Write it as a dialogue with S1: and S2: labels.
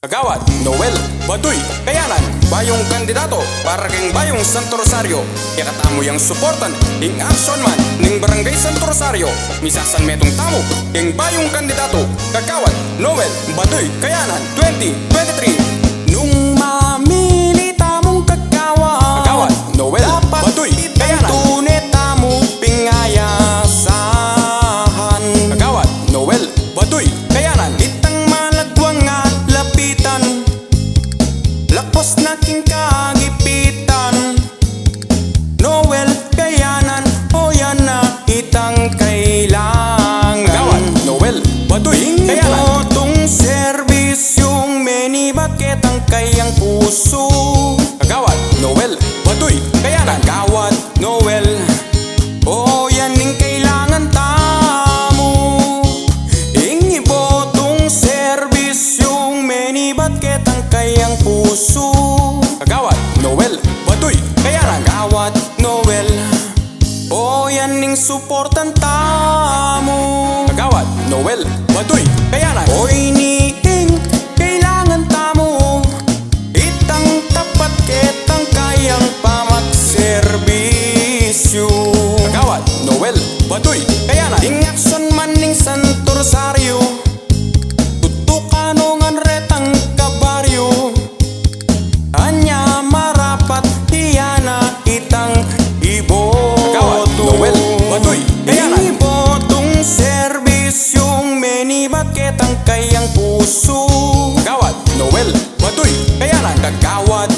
S1: Kagawad Noel Baduy Kayanan, bayong kandidato para keng bayong Santo Rosario. Kaya katamo yang suportan ing action man ning barangay Santo Rosario. Misasan metong tamo keng bayong kandidato Kagawad Noel Baduy Kayanan 2023.
S2: Nung mamili tamong kagawad,
S1: Kagawad Noel Baduy Kayanan.
S2: tunay tamo pingayasahan.
S1: Kagawad Noel Baduy Kayanan.
S2: Itang malagwang nga lapitan, lakpos na king kagipitan. Noel Kayanan, o yan na itang kailangan.
S1: Kagawad Noel Baduy Kayanan.
S2: Botong serbisyong menibat ketang kayang puso.
S1: Kagawad Noel Baduy Kayanan.
S2: Kagawad Noel, o yan ning kailangan tamo. Ingi botong serbisyong menibat ketang kayang puso.
S1: Kagawad Noel Baduy Kayanan.
S2: Kagawad Noel, o yan ning suportan tamo.
S1: Kagawad Noel Baduy Kayanan.
S2: Oy niing kailangan tamo, itang tapat ketang kayang pamagserbisyo.
S1: Kagawad Noel Baduy Kayanan.
S2: Ing aksyon man ning Santo Rosario, tutukanongan retang kabaryo. Anya marapat iyana itang iboto.
S1: Kagawad Noel Baduy Kayanan.
S2: Ibotong serbisyong menibat ketang kayang puso.
S1: Kagawad Noel Baduy Kayanan.
S2: Kagawad